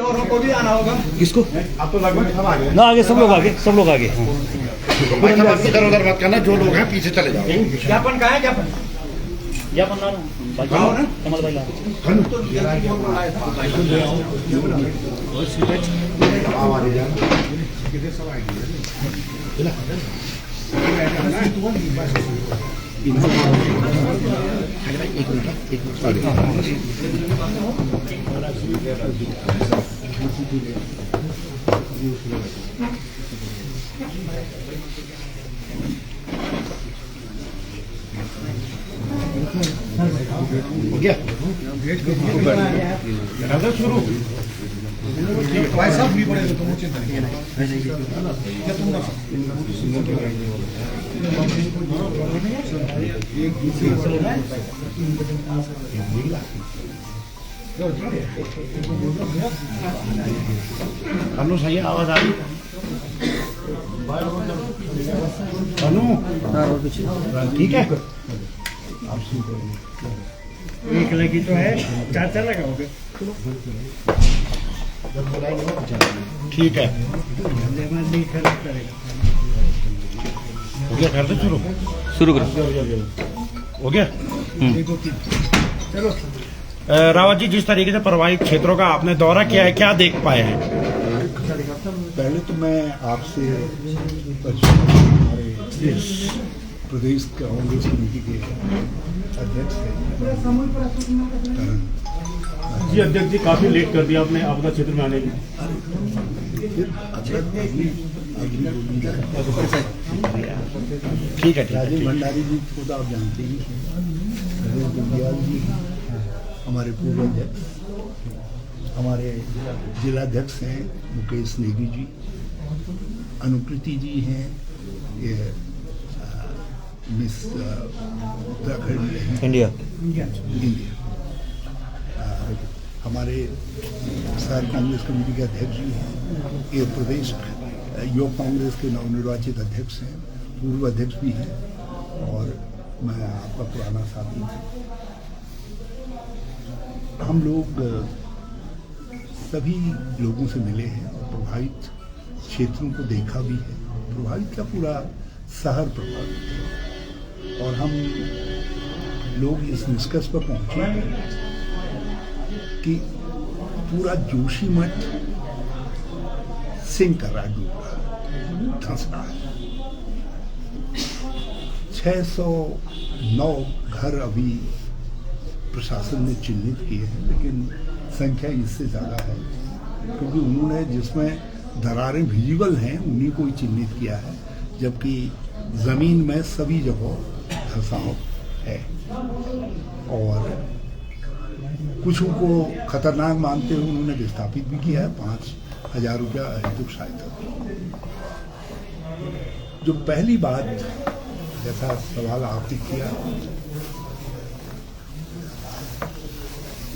औरों को भी आना होगा। किसको? आप तो लगभग सब आगे ना, आगे सब लोग आगे, सब लोग आगे। इधर उधर मत करना, जो लोग हैं पीछे चले जाओ। ज्ञापन कहाँ है? ज्ञापन ना कमल भाई ला हो गया शुरू। भाई साहब भी पड़ेगा, तुम चिंता नहीं क्या तुम ना अनु सही आवाज आ रही? अनु ठीक है। एक लगी तो है, चार लगाओगे। ठीक है, हो गया, कर दो शुरू करो। हो गया। चलो रावत जी, जिस तरीके से प्रभावित क्षेत्रों का आपने दौरा किया है, क्या देख पाए हैं? पहले तो मैं आपसे हमारे प्रदेश कांग्रेस कमेटी के अध्यक्ष हैं जी, अध्यक्ष जी काफी लेट कर दिया आपने आपदा क्षेत्र में आने की। ठीक है, राजेश भंडारी जी को तो आप जानते ही, नरेश गुंजियाल जी हमारे पूर्व अध्यक्ष, हमारे जिलाध्यक्ष हैं मुकेश नेगी जी, अनुकृति जी हैं, ये मिस उत्तराखंड इंडिया, हमारे शहर कांग्रेस कमेटी के अध्यक्ष जी हैं, ये प्रदेश युवक कांग्रेस के नवनिर्वाचित अध्यक्ष हैं, पूर्व अध्यक्ष भी हैं, और मैं आपका पुराना साथी हूँ। हम लोग सभी लोगों से मिले हैं और प्रभावित क्षेत्रों को देखा भी है। प्रभावित का पूरा शहर प्रभावित है और हम लोग इस निष्कर्ष पर पहुंचे कि पूरा जोशीमठ सिंक कर रहा है, डूब रहा है, धंस रहा है। 609 घर अभी प्रशासन ने चिन्हित किए हैं, लेकिन संख्या इससे ज़्यादा है, क्योंकि उन्होंने जिसमें दरारें विजिबल हैं उन्हीं को ही चिन्हित किया है, जबकि ज़मीन में सभी जगह धंसाव है। और कुछ को खतरनाक मानते हुए उन्होंने विस्थापित भी किया है। 5,000 रुपया हेतु सहायता। जो पहली बात, जैसा सवाल आपने किया,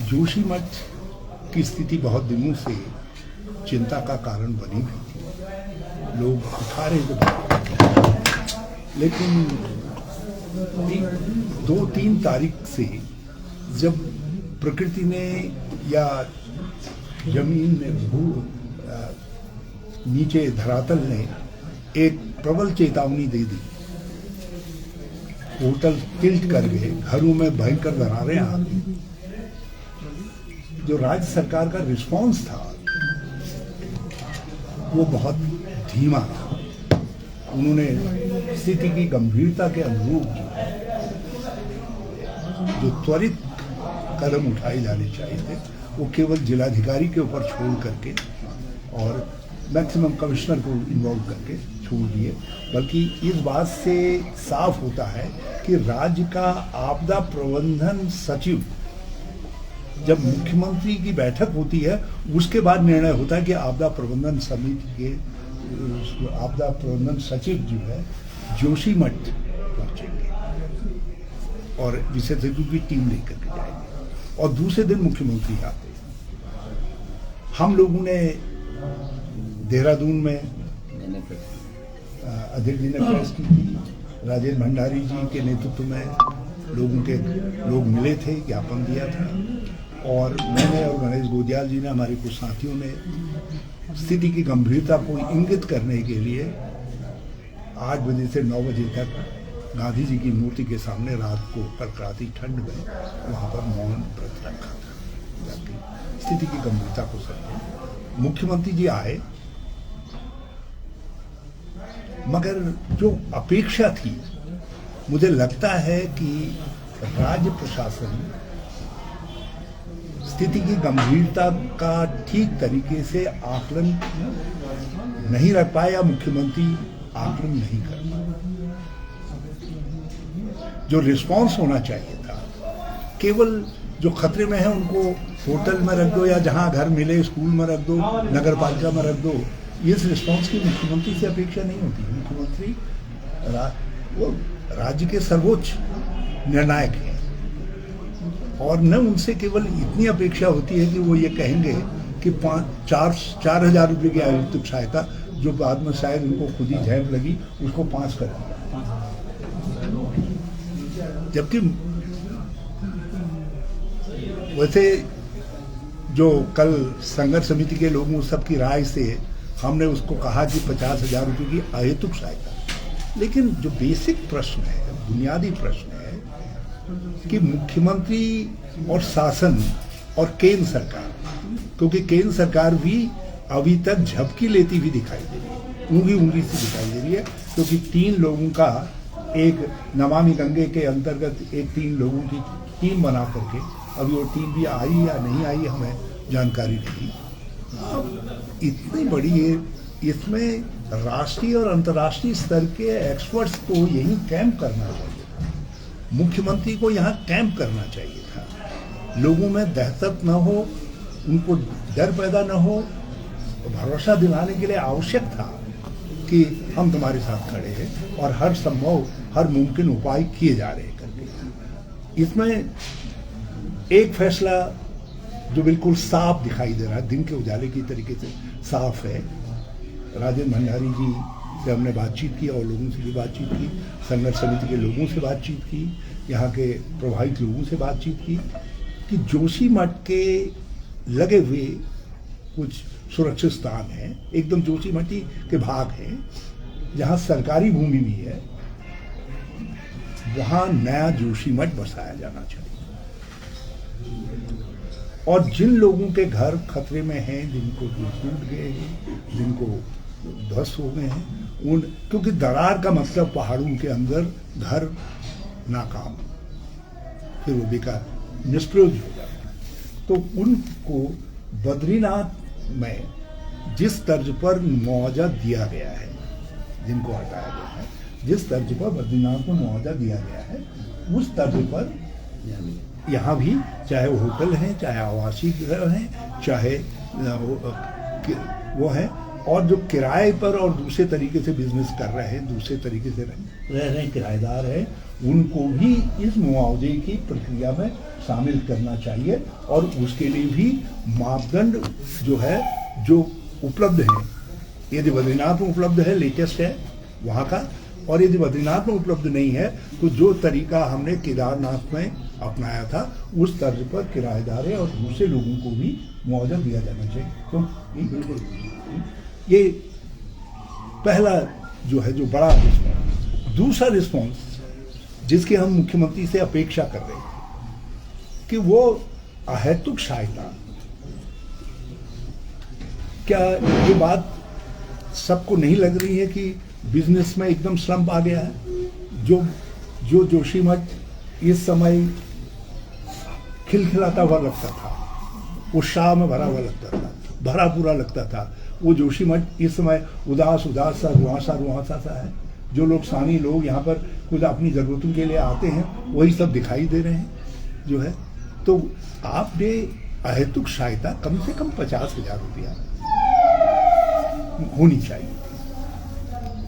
जोशीमठ की स्थिति बहुत दिनों से चिंता का कारण बनी हुई थी। लोग उठा रहे थे, लेकिन 2-3 तारीख से जब प्रकृति ने या जमीन में नीचे धरातल ने एक प्रबल चेतावनी दे दी, होटल टिल्ट कर गए, घरों में भयंकर दरारें आ गई। जो राज्य सरकार का रिस्पांस था वो बहुत धीमा था। उन्होंने स्थिति की गंभीरता के अनुरूप जो त्वरित कदम उठाए जाने चाहिए थे वो केवल जिलाधिकारी के ऊपर छोड़ करके और मैक्सिमम कमिश्नर को इन्वॉल्व करके छोड़ दिए। बल्कि इस बात से साफ होता है कि राज्य का आपदा प्रबंधन सचिव, जब मुख्यमंत्री की बैठक होती है उसके बाद निर्णय होता है कि आपदा प्रबंधन समिति के आपदा प्रबंधन सचिव जो है जोशीमठ पहुंचेंगे और विशेषज्ञों की टीम लेकर के जाएंगे और दूसरे दिन मुख्यमंत्री आते हैं। हम लोगों ने देहरादून में अध्यक्ष जी ने प्रेस की थी, राजेश भंडारी जी के नेतृत्व में लोग मिले थे, ज्ञापन दिया था। और मैंने और गणेश गोदियाल जी ने, हमारे कुछ साथियों ने स्थिति की गंभीरता को इंगित करने के लिए 8 बजे से 9 बजे तक गांधी जी की मूर्ति के सामने रात को कड़कड़ाती ठंड में वहाँ पर मौन व्रत रखा था, ताकि स्थिति की गंभीरता को समझे। मुख्यमंत्री जी आए, मगर जो अपेक्षा थी, मुझे लगता है कि राज्य प्रशासन स्थिति की गंभीरता का ठीक तरीके से आकलन नहीं रख पाया, मुख्यमंत्री आकलन नहीं कर पाया। जो रिस्पांस होना चाहिए था, केवल जो खतरे में है उनको होटल में रख दो या जहां घर मिले स्कूल में रख दो, नगर पालिका में रख दो, इस रिस्पांस की मुख्यमंत्री से अपेक्षा नहीं होती। मुख्यमंत्री वो राज्य के सर्वोच्च निर्णायक हैं और न उनसे केवल इतनी अपेक्षा होती है कि वो ये कहेंगे कि 4,000 रुपये की आर्थिक सहायता, जो बाद में शायद उनको खुद ही झैप लगी, उसको 5 कर दिया। जबकि वैसे जो कल संघर्ष समिति के लोगों सबकी राय से हमने उसको कहा कि 50,000 रुपये की अहेतुक सहायता, लेकिन जो बेसिक प्रश्न है, बुनियादी प्रश्न है कि मुख्यमंत्री और शासन और केंद्र सरकार, क्योंकि केंद्र सरकार भी अभी तक झपकी लेती हुई दिखाई दे रही है, ऊँगी सी दिखाई दे रही है, क्योंकि 3 लोगों का एक नमामि गंगे के अंतर्गत एक 3 लोगों की टीम बना करके, अभी वो टीम भी आई या नहीं आई हमें जानकारी नहीं। अब इतनी बड़ी है, इसमें राष्ट्रीय और अंतर्राष्ट्रीय स्तर के एक्सपर्ट्स को यही कैंप करना चाहिए था, मुख्यमंत्री को यहाँ कैंप करना चाहिए था, लोगों में दहशत न हो, उनको डर पैदा न हो, भरोसा दिलाने के लिए आवश्यक था कि हम तुम्हारे साथ खड़े हैं और हर संभव हर मुमकिन उपाय किए जा रहे हैं करके। इसमें एक फैसला जो बिल्कुल साफ दिखाई दे रहा है, दिन के उजाले की तरीके से साफ है, राजेंद्र भंडारी जी से हमने बातचीत की और लोगों से भी बातचीत की, संघर्ष समिति के लोगों से बातचीत की, यहाँ के प्रभावित लोगों से बातचीत की, कि जोशीमठ के लगे हुए कुछ सुरक्षित स्थान हैं, एकदम जोशीमठी के भाग हैं जहाँ सरकारी भूमि भी है, वहाँ नया जोशीमठ बसाया जाना चाहिए। और जिन लोगों के घर खतरे में हैं, जिनको टूट गए हैं, जिनको ध्वस्त हो गए हैं, क्योंकि दरार का मतलब पहाड़ों के अंदर घर नाकाम, फिर वो बेकार निष्प्रयोज हो जाता है, तो उनको बद्रीनाथ में जिस तर्ज पर मुआवजा दिया गया है, जिनको हटाया गया है, जिस तर्ज पर बद्रीनाथ को मुआवजा दिया गया है, उस तर्ज पर यहाँ भी चाहे वो होटल हैं, चाहे आवासीय गृह हैं, चाहे वो है, और जो किराए पर और दूसरे तरीके से बिजनेस कर रहे हैं, दूसरे तरीके से रह रहे हैं, किराएदार हैं, उनको भी इस मुआवजे की प्रक्रिया में शामिल करना चाहिए। और उसके लिए भी मापदंड जो है, जो उपलब्ध है, यदि बद्रीनाथ में उपलब्ध है, लेटेस्ट है वहाँ का, और यदि बद्रीनाथ में उपलब्ध नहीं है तो जो तरीका हमने केदारनाथ में अपनाया था, उस तर्ज पर किराएदार और दूसरे लोगों को भी मुआवजा दिया जाना चाहिए। तो बिल्कुल ये पहला जो है, जो बड़ा रिस्पॉन्स। दूसरा रिस्पॉन्स जिसकी हम मुख्यमंत्री से अपेक्षा कर रहे हैं कि वो अहेतुक सहायता, क्या ये बात सबको नहीं लग रही है कि बिजनेस में एकदम स्लम्प आ गया है? जो जोशीमठ इस समय खिलखिलाता हुआ लगता था, उत्साह में भरा हुआ लगता था, भरा पूरा लगता था, वो जोशीमठ इस समय उदास सा रुआसा सा है। जो लोग स्थानीय लोग यहाँ पर कुछ अपनी ज़रूरतों के लिए आते हैं, वही सब दिखाई दे रहे हैं जो है। तो आपने अहेतुक सहायता कम से कम 50,000 रुपया होनी चाहिए,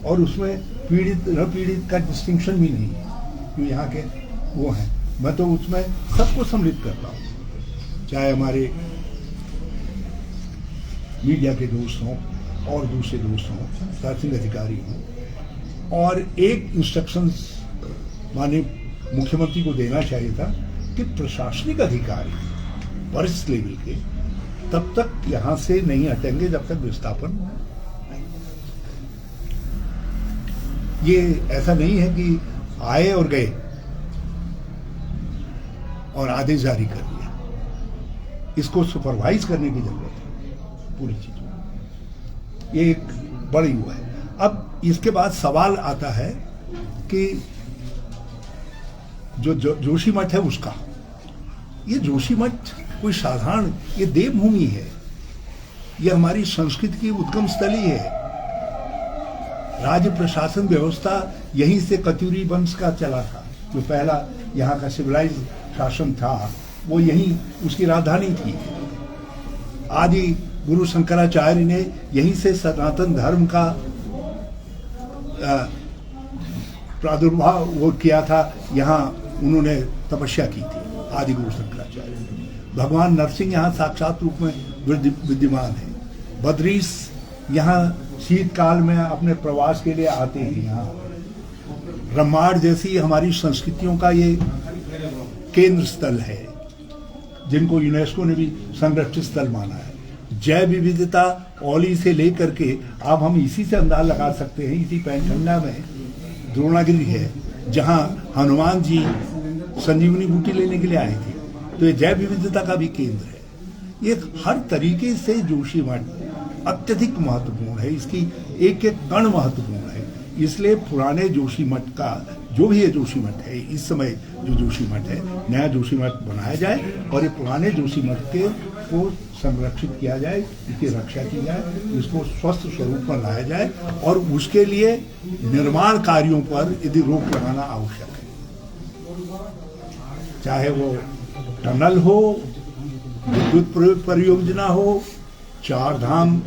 और उसमें पीड़ित न पीड़ित का डिस्टिंक्शन भी नहीं है, जो यहाँ के वो हैं। मैं तो उसमें सबको सम्मिलित करता हूँ, चाहे हमारे मीडिया के दोस्त हों और दूसरे दोस्त हों, शासनिक अधिकारी हों, और एक इंस्ट्रक्शंस माननीय मुख्यमंत्री को देना चाहिए था कि प्रशासनिक अधिकारी वरिष्ठ लेवल के, तब तक यहां से नहीं हटेंगे जब तक विस्थापन। ये ऐसा नहीं है कि आए और गए और आदेश जारी कर दिया। इसको सुपरवाइज करने की जरूरत है पूरी चीजों। ये एक बड़ी हुआ है। अब इसके बाद सवाल आता है कि जो जोशीमठ है उसका, ये जोशीमठ कोई साधारण, ये देवभूमि है, ये हमारी संस्कृति की उद्गम स्थली है। राज्य प्रशासन व्यवस्था यहीं से कत्यूरी वंश का चला था, जो पहला यहाँ का सिविलाइज शासन था वो यहीं उसकी राजधानी थी। आदि गुरु शंकराचार्य ने यहीं से सनातन धर्म का प्रादुर्भाव वो किया था, यहाँ उन्होंने तपस्या की थी आदि गुरु शंकराचार्य ने। भगवान नरसिंह यहाँ साक्षात रूप में विद्यमान है। बद्रीश यहाँ शीतकाल में अपने प्रवास के लिए आते हैं। यहाँ ब्रह्मांड जैसी हमारी संस्कृतियों का ये केंद्र स्थल है, जिनको यूनेस्को ने भी संरक्षित स्थल माना है। जैव विविधता औली से लेकर के अब हम इसी से अंदाजा लगा सकते हैं, इसी पैनखंडा में द्रोणागिरी है जहाँ हनुमान जी संजीवनी बूटी लेने के लिए आए थे, तो ये जैव विविधता का भी केंद्र है। ये हर तरीके से जोशीमठ अत्यधिक महत्वपूर्ण है, इसकी एक एक कण महत्वपूर्ण है। इसलिए पुराने जोशीमठ का जो भी ये जोशीमठ है, इस समय जो जोशीमठ है, नया जोशीमठ बनाया जाए और ये पुराने जोशीमठ के को संरक्षित किया जाए, इसकी रक्षा की जाए, इसको स्वस्थ स्वरूप में लाया जाए और उसके लिए निर्माण कार्यों पर यदि रोक लगाना आवश्यक है। चाहे वो टनल हो, विद्युत परियोजना हो, चार धाम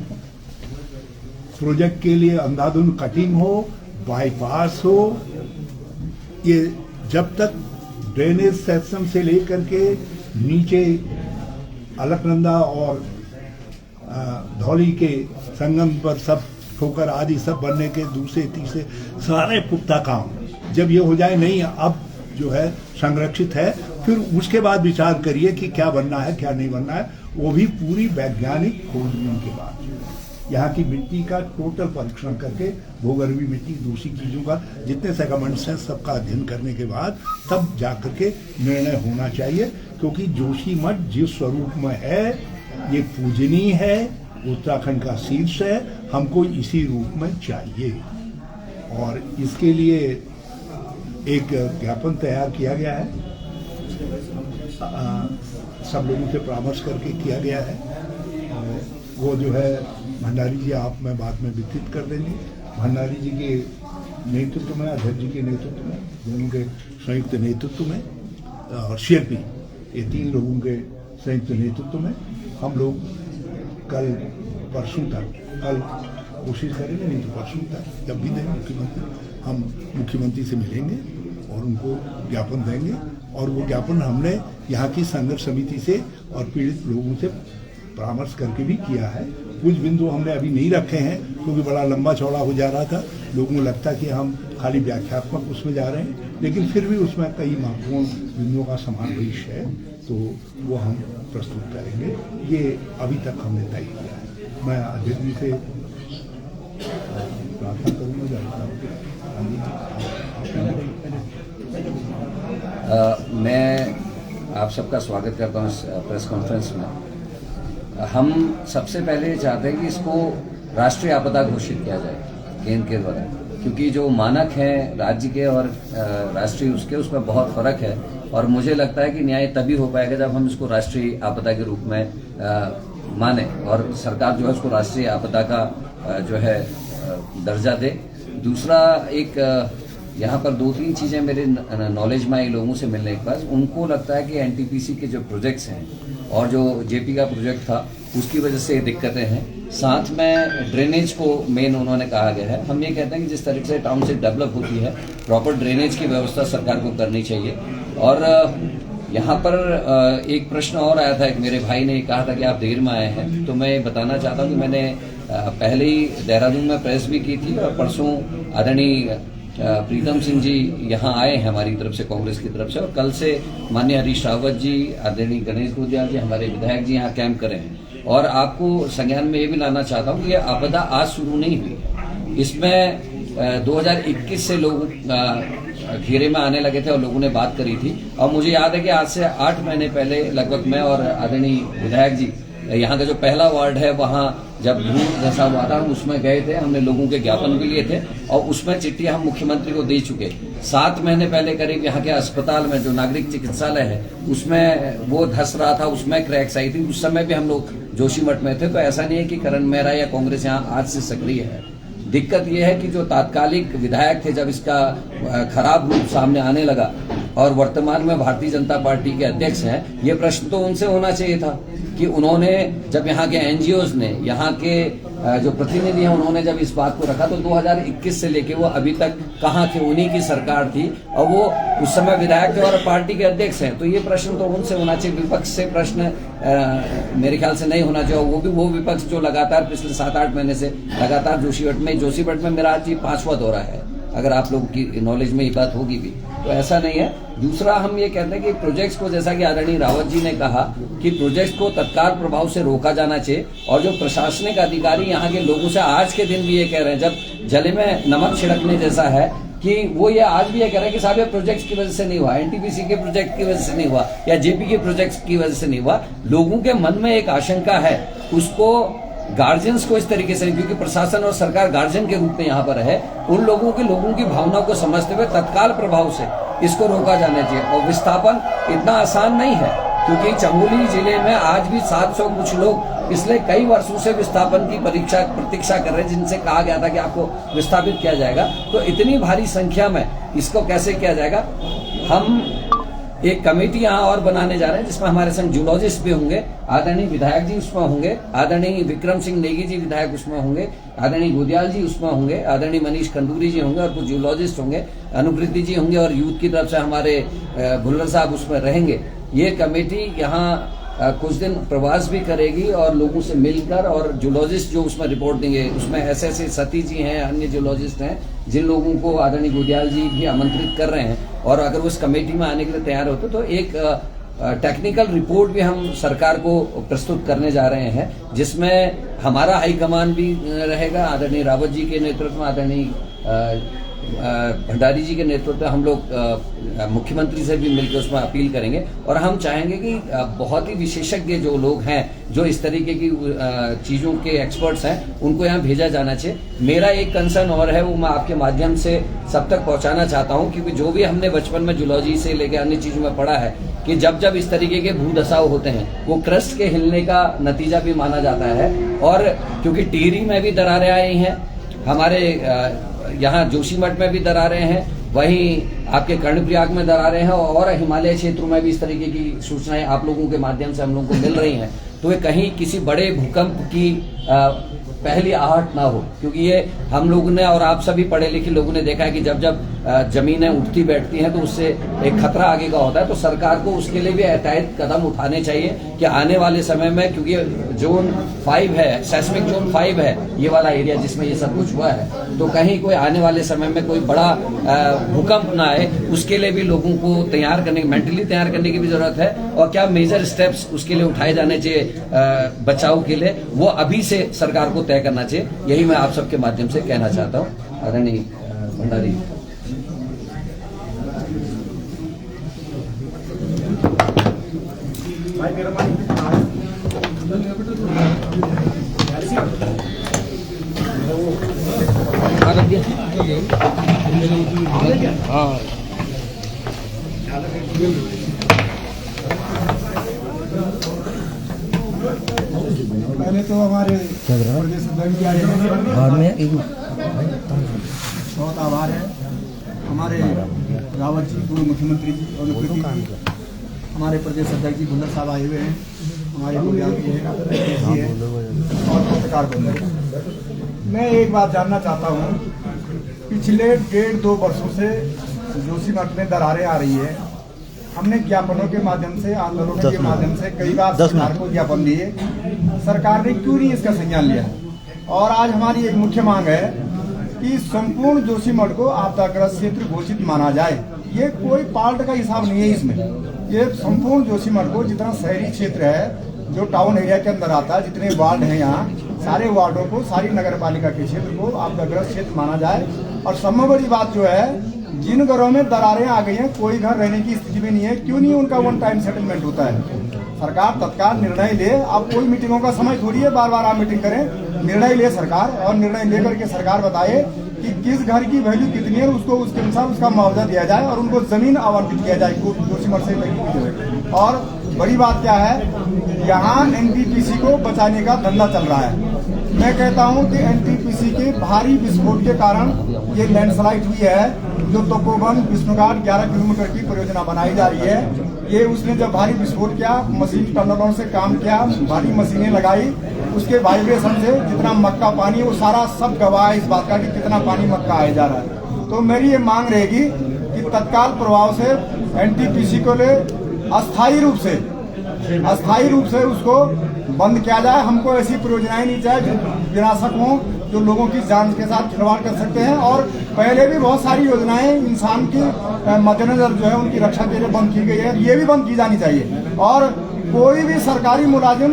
प्रोजेक्ट के लिए अंधाधुंध कटिंग हो, बाईपास हो, ये जब तक ड्रेनेज सिस्टम से लेकर के नीचे अलकनंदा और धौली के संगम पर सब ठोकर आदि सब बनने के दूसरे तीसरे सारे पुख्ता काम जब ये हो जाए, नहीं अब जो है संरक्षित है, फिर उसके बाद विचार करिए कि क्या बनना है क्या नहीं बनना है, वो भी पूरी वैज्ञानिक खोजबीन के बाद। यहाँ की मिट्टी का टोटल परीक्षण करके, भूगर्भीय मिट्टी, दूसरी चीज़ों का जितने सेगमेंट्स हैं सबका अध्ययन करने के बाद तब जाकर के निर्णय होना चाहिए। क्योंकि जोशीमठ जिस स्वरूप में है ये पूजनीय है, उत्तराखंड का शीर्ष है, हमको इसी रूप में चाहिए। और इसके लिए एक ज्ञापन तैयार किया गया है, सब लोगों से परामर्श करके किया गया है। वो जो है भंडारी जी आप में बाद में विकसित कर देंगे। भंडारी जी के नेतृत्व में, अध्यक्ष जी के नेतृत्व में, दोनों के संयुक्त नेतृत्व में और CLP, ये तीन लोगों के संयुक्त नेतृत्व में हम लोग कल परसों तक, कल कोशिश करेंगे, नहीं तो परसों तक जब भी दें मुख्यमंत्री, हम मुख्यमंत्री से मिलेंगे और उनको ज्ञापन देंगे। और वो ज्ञापन हमने यहाँ की संघर्ष समिति से और पीड़ित लोगों से परामर्श करके भी किया है। कुछ बिंदु हमने अभी नहीं रखे हैं क्योंकि बड़ा लंबा चौड़ा हो जा रहा था, लोगों को लगता कि हम खाली व्याख्यात्मक उसमें जा रहे हैं, लेकिन फिर भी उसमें कई महत्वपूर्ण बिंदुओं का समावेश है, तो वो हम प्रस्तुत करेंगे। ये अभी तक हमने तय किया है। मैं अध्यक्ष जी से प्रार्थना करूँगा। मैं आप सबका स्वागत करता हूँ इस प्रेस कॉन्फ्रेंस में। हम सबसे पहले चाहते हैं कि इसको राष्ट्रीय आपदा घोषित किया जाए केंद्र के द्वारा, क्योंकि जो मानक हैं राज्य के और राष्ट्रीय उसमें बहुत फर्क है। और मुझे लगता है कि न्याय तभी हो पाएगा जब हम इसको राष्ट्रीय आपदा के रूप में माने और सरकार जो है उसको राष्ट्रीय आपदा का जो है दर्जा दे। दूसरा, एक यहाँ पर 2-3 चीज़ें मेरे नॉलेज में आई लोगों से मिलने के बाद, उनको लगता है कि NTPC के जो प्रोजेक्ट्स हैं और जो JP का प्रोजेक्ट था उसकी वजह से दिक्कतें हैं। साथ में ड्रेनेज को मेन उन्होंने कहा गया है। हम ये कहते हैं कि जिस तरीके से टाउनशिप डेवलप होती है, प्रॉपर ड्रेनेज की व्यवस्था सरकार को करनी चाहिए। और यहाँ पर एक प्रश्न और आया था, एक मेरे भाई ने कहा था कि आप देर में आए हैं, तो मैं बताना चाहता हूँ कि मैंने पहले ही देहरादून में प्रेस भी की थी और परसों आदरणीय प्रीतम सिंह जी यहाँ आए हैं हमारी तरफ से, कांग्रेस की तरफ से, और कल से माननीय हरीश रावत जी, आदरणीय गणेश गोदियाल जी, हमारे विधायक जी यहाँ कैंप करें हैं। और आपको संज्ञान में ये भी लाना चाहता हूँ कि ये आपदा आज शुरू नहीं हुई है। इसमें 2021 से लोग घेरे में आने लगे थे और लोगों ने बात करी थी। और मुझे याद है कि आज से 8 महीने पहले लगभग मैं और आदरणीय विधायक जी यहाँ का जो पहला वार्ड है वहाँ जब भूख जैसा हुआ था हम उसमें गए थे, हमने लोगों के ज्ञापन भी लिए थे और उसमें चिट्ठी हम मुख्यमंत्री को दे चुके। 7 महीने पहले करीब यहाँ के अस्पताल में जो नागरिक चिकित्सालय है उसमें वो धस रहा था, उसमें क्रैक्स आई थी, उस समय भी हम लोग जोशीमठ में थे। तो ऐसा नहीं है कि करण मेहरा या कांग्रेस यहाँ आज से सक्रिय है। दिक्कत यह है कि जो तात्कालिक विधायक थे, जब इसका खराब रूप सामने आने लगा और वर्तमान में भारतीय जनता पार्टी के अध्यक्ष हैं, ये प्रश्न तो उनसे होना चाहिए था कि उन्होंने जब यहाँ के एनजीओज ने, यहाँ के जो प्रतिनिधि हैं, उन्होंने जब इस बात को रखा तो 2021 से लेके वो अभी तक कहाँ थे, उन्हीं की सरकार थी और वो उस समय विधायक थे और पार्टी के अध्यक्ष हैं। तो ये प्रश्न तो उनसे होना चाहिए, विपक्ष से प्रश्न मेरे ख्याल से नहीं होना चाहिए। वो भी वो विपक्ष जो लगातार पिछले 7-8 महीने से लगातार जोशीमठ में मेरा आज 5वां दौरा है, अगर आप लोगों की नॉलेज में ये बात होगी भी, तो ऐसा नहीं है। दूसरा हम ये कहते हैं कि प्रोजेक्ट्स को, जैसा कि आदरणीय रावत जी ने कहा कि प्रोजेक्ट को तत्काल प्रभाव से रोका जाना चाहिए। और जो प्रशासनिक अधिकारी यहाँ के लोगों से आज के दिन भी ये कह रहे हैं, जब जले में नमक छिड़कने जैसा है, कि वो ये आज भी ये कह रहे हैं कि साहब ये प्रोजेक्ट्स की वजह से नहीं हुआ, एनटीपीसी के प्रोजेक्ट की वजह से नहीं हुआ या जेपी के प्रोजेक्ट्स की वजह से नहीं हुआ। लोगों के मन में एक आशंका है, उसको गार्जियंस को इस तरीके से, क्योंकि प्रशासन और सरकार गार्जियन के रूप में यहाँ पर है, उन लोगों की भावनाओं को समझते हुए तत्काल प्रभाव से इसको रोका जाना चाहिए। और विस्थापन इतना आसान नहीं है, क्योंकि चमोली जिले में आज भी 700 कुछ लोग पिछले कई वर्षों से विस्थापन की प्रतीक्षा कर रहे हैं, जिनसे कहा गया था कि आपको विस्थापित किया जाएगा। तो इतनी भारी संख्या में इसको कैसे किया जाएगा। हम एक कमेटी यहाँ और बनाने जा रहे हैं जिसमें हमारे संग जूलॉजिस्ट भी होंगे, आदरणीय विधायक जी उसमें होंगे, आदरणीय विक्रम सिंह नेगी जी विधायक उसमें होंगे, आदरणीय गोदियाल जी उसमें होंगे, आदरणीय मनीष खंडूरी जी होंगे और कुछ जूलॉजिस्ट होंगे, अनुकृति जी होंगे और यूथ की तरफ से हमारे भुल्लर साहब उसमें रहेंगे। ये कमेटी यहाँ कुछ दिन प्रवास भी करेगी और लोगों से मिलकर, और जूलॉजिस्ट जो उसमें रिपोर्ट देंगे उसमें ऐसे सती जी हैं, अन्य जूलॉजिस्ट हैं, जिन लोगों को आदरणीय गोदियाल जी भी आमंत्रित कर रहे हैं। और अगर उस कमेटी में आने के लिए तैयार होते तो एक टेक्निकल रिपोर्ट भी हम सरकार को प्रस्तुत करने जा रहे हैं, जिसमें हमारा हाईकमान भी रहेगा, आदरणीय रावत जी के नेतृत्व में, आदरणीय भंडारी जी के नेतृत्व में हम लोग मुख्यमंत्री से भी मिलकर उसमें अपील करेंगे। और हम चाहेंगे कि बहुत ही विशेषज्ञ जो लोग हैं, जो इस तरीके की चीज़ों के एक्सपर्ट्स हैं, उनको यहाँ भेजा जाना चाहिए। मेरा एक कंसर्न और है, वो मैं आपके माध्यम से सब तक पहुँचाना चाहता हूँ, क्योंकि जो भी हमने बचपन में जूलॉजी से लेकर अन्य चीज़ों में पढ़ा है कि जब जब इस तरीके के भूदसाव होते हैं, वो क्रस्ट के हिलने का नतीजा भी माना जाता है। और क्योंकि टिहरी में भी दरारें आई हैं, हमारे यहाँ जोशीमठ में भी दरारें हैं, वहीं आपके कर्णप्रयाग में दरारें हैं, और हिमालय क्षेत्रों में भी इस तरीके की सूचनाएं आप लोगों के माध्यम से हम लोगों को मिल रही हैं। तो ये कहीं किसी बड़े भूकंप की पहली आहट ना हो, क्योंकि ये हम लोगों ने और आप सभी पढ़े लिखे लोगों ने देखा है कि जब जब जमीनें उठती बैठती हैं तो उससे एक खतरा आगे का होता है। तो सरकार को उसके लिए भी एहतियाती कदम उठाने चाहिए कि आने वाले समय में, क्योंकि जोन 5 है, सेस्मिक जोन 5 है ये वाला एरिया जिसमें ये सब कुछ हुआ है, तो कहीं कोई आने वाले समय में कोई बड़ा भूकंप ना आए, उसके लिए भी लोगों को तैयार करने, मेंटली तैयार करने की भी जरूरत है। और क्या मेजर स्टेप्स उसके लिए उठाए जाने चाहिए बचाव के लिए, वो अभी से सरकार को तय करना चाहिए। यही मैं आप सबके माध्यम से कहना चाहता हूँ। आदरणीय भंडारी। पहले तो हमारे प्रदेश अध्यक्ष आए बहुत आभार है, हमारे रावत जी, पूर्व मुख्यमंत्री जी और हमारे प्रदेश अध्यक्ष जी भुल्लर साहब आए हुए हैं, हमारे गोदियाल जी हैं और पत्रकार बंधु। मैं एक बात जानना चाहता हूँ, पिछले 1.5-2 वर्षों से जोशीमठ में दरारें आ रही है। हमने ज्ञापनों के माध्यम से, आंदोलनों के माध्यम से कई बार सरकार को ज्ञापन दिए, सरकार ने क्यों नहीं इसका संज्ञान लिया। और आज हमारी एक मुख्य मांग है कि संपूर्ण जोशीमठ को आपदाग्रस्त क्षेत्र घोषित माना जाए। ये कोई पार्ट का हिसाब नहीं है इसमें, ये संपूर्ण जोशीमठ को जितना शहरी क्षेत्र है जो टाउन एरिया के अंदर आता है, जितने वार्ड हैं यहाँ, सारे वार्डों को, सारी नगर पालिका के क्षेत्र को आपदाग्रस्त क्षेत्र माना जाए। और सबसे बड़ी बात जो है, जिन घरों में दरारें आ गई हैं, कोई घर रहने की स्थिति में नहीं है, क्यों नहीं उनका वन टाइम सेटलमेंट होता है? सरकार तत्काल निर्णय ले। अब कोई मीटिंगों का समय थोड़ी है बार बार आप मीटिंग करें, निर्णय ले सरकार, और निर्णय लेकर के सरकार बताए कि किस घर की वैल्यू कितनी है, उसको उसके अनुसार उसका मुआवजा दिया जाए और उनको जमीन आवंटित किया जाए जोशीमठ से लगी। और बड़ी बात क्या है, यहाँ एनटीपीसी को बचाने का धंधा चल रहा है। मैं कहता हूँ कि एनटीपीसी के भारी विस्फोट के कारण ये लैंडस्लाइड हुई है। जो तपोवन विष्णुघाट 11 किलोमीटर की परियोजना बनाई जा रही है, ये उसने जब भारी विस्फोट किया, मशीन टनलों से काम किया, भारी मशीनें लगाई, उसके वाइब्रेशन से जितना मक्का पानी, वो सारा सब गवाह है इस बात का कि कितना पानी मक्का आया जा रहा है। तो मेरी ये मांग रहेगी कि तत्काल प्रभाव से एनटीपीसी को ले अस्थायी रूप से उसको बंद किया जाए। हमको ऐसी परियोजनाएं नहीं चाहिए जो विनाशक हों, जो लोगों की जान के साथ खिलवाड़ कर सकते हैं। और पहले भी बहुत सारी योजनाएं इंसान की मद्देनजर जो है उनकी रक्षा के लिए बंद की गई है, ये भी बंद की जानी चाहिए। और कोई भी सरकारी मुलाजिम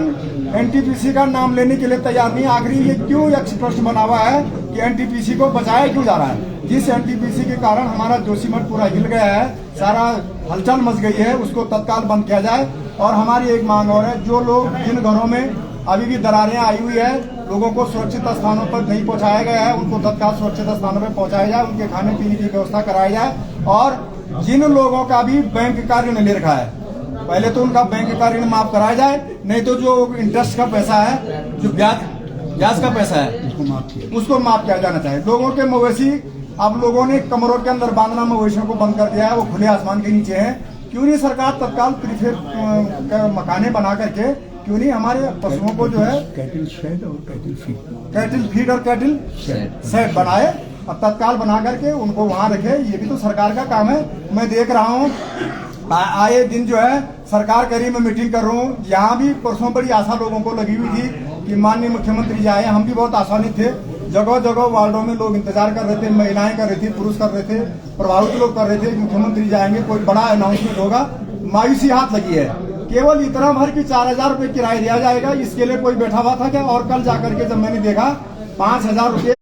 एनटीपीसी का नाम लेने के लिए तैयार नहीं। आखिर ये क्यों यक्ष प्रश्न बना हुआ है कि एनटीपीसी को बचाया क्यों जा रहा है? जिस एनटीपीसी के कारण हमारा जोशीमठ पूरा हिल गया है, सारा हलचल मच गई है, उसको तत्काल बंद किया जाए। और हमारी एक मांग और है, जो लोग जिन घरों में अभी भी दरारें आई हुई है, लोगों को सुरक्षित स्थानों पर नहीं पहुंचाया गया है, उनको तत्काल सुरक्षित स्थानों पर पहुंचाया जाए, उनके खाने पीने की व्यवस्था कराई जाए। और जिन लोगों का भी बैंक का ऋण ले रखा है, पहले तो उनका बैंक का ऋण माफ कराया जाए, नहीं तो जो इंटरेस्ट का पैसा है, जो ब्याज का पैसा है, उसको माफ किया जाना चाहिए। लोगों के मवेशी अब लोगों ने कमरों के अंदर बांधना मवेशियों को बंद कर दिया है, वो खुले आसमान के नीचे है। क्यों नहीं सरकार तत्काल प्रीफेब मकाने बना करके, क्यों नहीं हमारे पशुओं को जो है कैटल शेड और कैटल फीड और कैटल शेड बनाए और तत्काल बना करके उनको वहां रखे। ये भी तो सरकार का काम है। मैं देख रहा हूँ आए दिन जो है सरकार करी, मैं मीटिंग कर रहा हूँ, यहाँ भी परसों बड़ी आशा लोगों को लगी हुई थी कि माननीय मुख्यमंत्री जी आए। हम भी बहुत आशान्वित थे। जगह जगह वार्डों में लोग इंतजार कर रहे थे, महिलाएं कर रही थी, पुरुष कर रहे थे, प्रभावित लोग कर रहे थे, मुख्यमंत्री जाएंगे, कोई बड़ा अनाउंसमेंट होगा। मायूसी हाथ लगी है। केवल इतना भर की 4000 रुपये किराया दिया जाएगा, इसके लिए कोई बैठा हुआ था क्या? और कल जाकर के जब मैंने देखा 5000 रुपये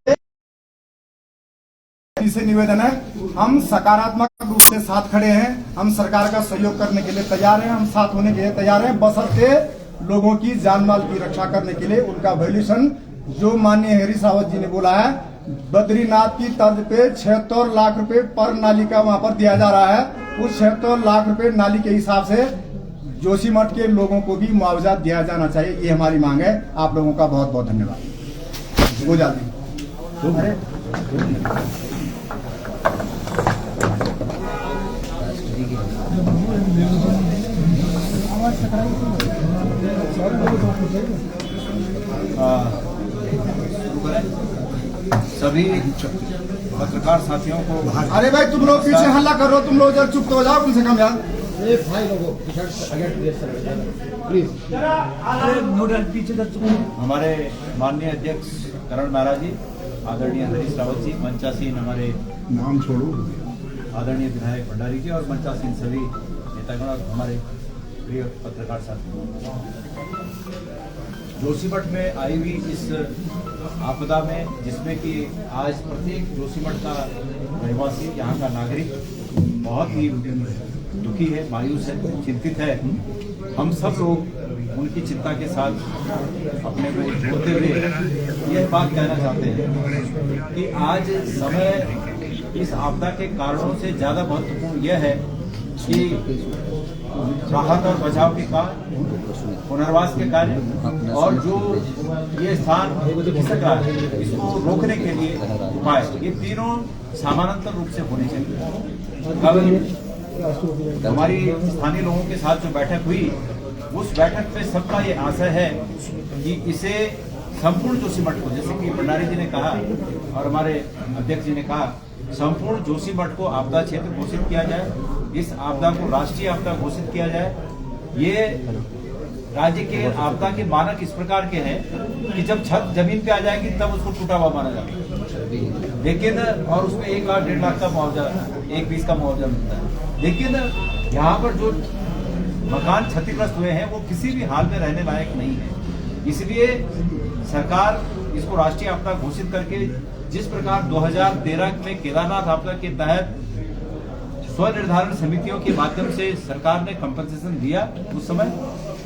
से निवेदन है। हम सकारात्मक रूप से साथ खड़े हैं, हम सरकार का सहयोग करने के लिए तैयार हैं, हम साथ होने के लिए तैयार हैं, बशर्ते लोगों की जान माल की रक्षा करने के लिए उनका वैल्यूएशन जो माननीय हरीश रावत जी ने बोला है, बद्रीनाथ की तर्ज पे 76 लाख रुपए पर नाली का वहां पर दिया जा रहा है। उस 76 लाख रुपए नाली के हिसाब से जोशीमठ के लोगों को भी मुआवजा दिया जाना चाहिए। ये हमारी मांग है। आप लोगों का बहुत बहुत धन्यवाद। हो जाती सभी पत्रकार साथियों को, अरे भाई तुम लोग पीछे हल्ला कर रहे हो, तुम लोग जरा चुप तो हो जाओ कम से कम यार। हमारे माननीय अध्यक्ष करण महाराज जी, आदरणीय हरीश रावत जी, मंचासीन हमारे नाम छोड़ो, आदरणीय विधायक भंडारी जी और मंचासीन सभी नेतागण और हमारे प्रिय पत्रकार साथी, जोशीमठ में आई हुई इस आपदा में, जिसमें कि आज प्रत्येक जोशीमठ का रहवासी, यहाँ का नागरिक बहुत ही दुखी है, मायूस है, चिंतित है। हम सब लोग उनकी चिंता के साथ अपने को जोड़ते हुए यह बात कहना चाहते हैं कि आज समय इस आपदा के कारणों से ज़्यादा महत्वपूर्ण यह है कि राहत और बचाव के कार्य, पुनर्वास के कार्य और जो ये स्थान खिसक रहा है इसको रोकने के लिए उपाय, ये तीनों समानांतर रूप से होने चाहिए। कल हमारी स्थानीय लोगों के साथ जो बैठक हुई, उस बैठक पे सबका ये आशय है कि इसे संपूर्ण जोशीमठ को, जैसे कि भंडारी जी ने कहा और हमारे अध्यक्ष जी ने कहा, संपूर्ण जोशीमठ को आपदा क्षेत्र घोषित किया जाए, इस आपदा को राष्ट्रीय आपदा घोषित किया जाए। ये राज्य के आपदा के मानक इस प्रकार के हैं कि जब छत जमीन पे आ जाएगी तब उसको टूटा हुआ माना जाता है, लेकिन और उसमें 1 लाख 1.5 लाख का मुआवजा, 1/20 का मुआवजा मिलता है। लेकिन यहाँ पर जो मकान क्षतिग्रस्त हुए हैं वो किसी भी हाल में रहने लायक नहीं है। इसलिए सरकार इसको राष्ट्रीय आपदा घोषित करके जिस प्रकार 2013 में केदारनाथ आपदा के तहत स्वनिर्धारण समितियों के माध्यम से सरकार ने कंपनसेशन दिया उस समय,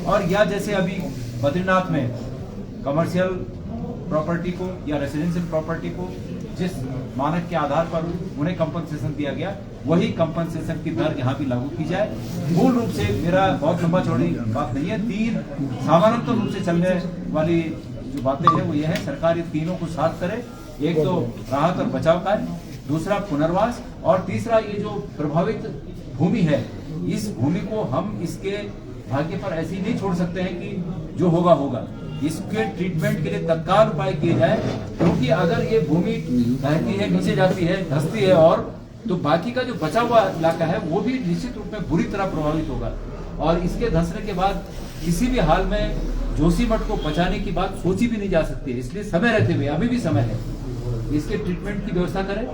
और या जैसे अभी बद्रीनाथ में कमर्शियल प्रॉपर्टी को या रेसिडेंशियल प्रॉपर्टी को जिस मानक के आधार पर उन्हें कंपनसेशन दिया गया, वही कंपनसेशन की दर यहाँ भी लागू की जाए। मूल रूप से मेरा बहुत लंबा चौड़ी बात नहीं है, 3 समानांतर रूप से चलने वाली जो बातें हैं वो ये है, सरकार ये तीनों को साथ करे। एक तो राहत और बचाव कार्य, दूसरा पुनर्वास, और तीसरा ये जो प्रभावित भूमि है, इस भूमि को हम इसके भाग्य पर ऐसे ही नहीं छोड़ सकते हैं कि जो होगा होगा। इसके ट्रीटमेंट के लिए तत्काल उपाय किए जाए, क्योंकि अगर ये भूमि बहती है, नीचे जाती है, धंसती है, और तो बाकी का जो बचा हुआ इलाका है वो भी निश्चित रूप में बुरी तरह प्रभावित होगा। और इसके धंसने के बाद किसी भी हाल में जोशीमठ को बचाने की बात सोची भी नहीं जा सकती है। इसलिए समय रहते हुए, अभी भी समय है, इसके ट्रीटमेंट की व्यवस्था करें,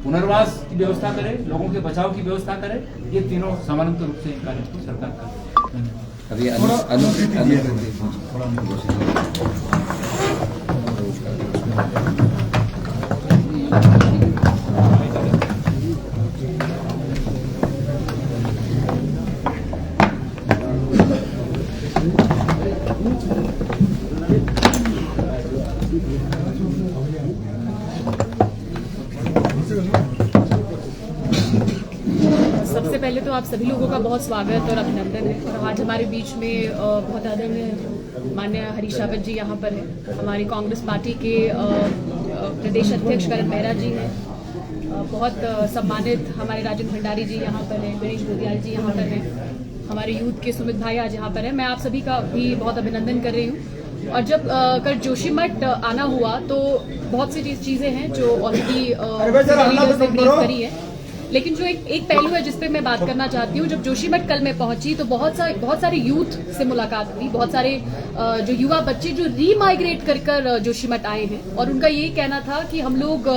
पुनर्वास की व्यवस्था करें, लोगों के बचाव की व्यवस्था करें। ये तीनों समानांतर रूप से इन कार्यों को सरकार करे। अभी सबसे पहले तो आप सभी लोगों का बहुत स्वागत और अभिनंदन है। और आज हमारे बीच में बहुत आदरणीय माननीय हरीश रावत जी यहाँ पर हैं, हमारी कांग्रेस पार्टी के प्रदेश अध्यक्ष करण मेहरा जी हैं, बहुत सम्मानित हमारे राजेंद्र भंडारी जी यहाँ पर हैं, गणेश गोदियाल जी यहाँ पर हैं, हमारे यूथ के सुमित भाई आज यहाँ पर हैं। मैं आप सभी का भी बहुत अभिनंदन कर रही हूँ। और जब कल जोशीमठ आना हुआ तो बहुत सी चीज़ें हैं जो ऑलरेडी ब्रीफ करी है, लेकिन जो एक पहलू है जिस पे मैं बात करना चाहती हूँ। जब जोशीमठ कल मैं पहुंची तो बहुत सारे यूथ से मुलाकात हुई, बहुत सारे जो युवा बच्चे जो रीमाइग्रेट कर जोशीमठ आए हैं, और उनका यही कहना था कि हम लोग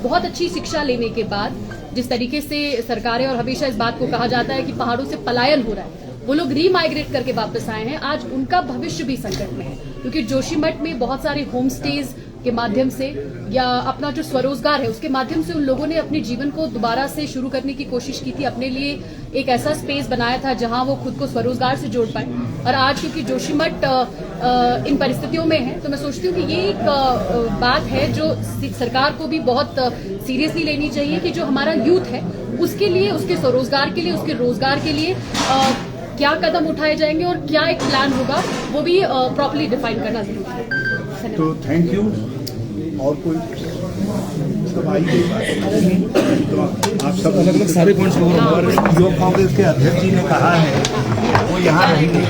बहुत अच्छी शिक्षा लेने के बाद, जिस तरीके से सरकारें और हमेशा इस बात को कहा जाता है कि पहाड़ों से पलायन हो रहा है, वो लोग रीमाइग्रेट करके वापस आए हैं। आज उनका भविष्य भी संकट में है, क्योंकि जोशीमठ में बहुत सारे होम स्टेज के माध्यम से या अपना जो स्वरोजगार है उसके माध्यम से उन लोगों ने अपने जीवन को दोबारा से शुरू करने की कोशिश की थी, अपने लिए एक ऐसा स्पेस बनाया था जहां वो खुद को स्वरोजगार से जोड़ पाए। और आज क्योंकि जोशीमठ इन परिस्थितियों में है, तो मैं सोचती हूँ कि ये एक बात है जो सरकार को भी बहुत सीरियसली लेनी चाहिए कि जो हमारा यूथ है उसके लिए, उसके स्वरोजगार के लिए, उसके रोजगार के लिए क्या कदम उठाए जाएंगे और क्या एक प्लान होगा, वो भी प्रॉपर्ली डिफाइन करना जरूरी है। तो थैंक यू। और कोई सब आई गई बात तो आप सब अलग अलग सारे पॉइंट्स जो कांग्रेस के अध्यक्ष जी ने कहा है वो यहाँ रहेंगे।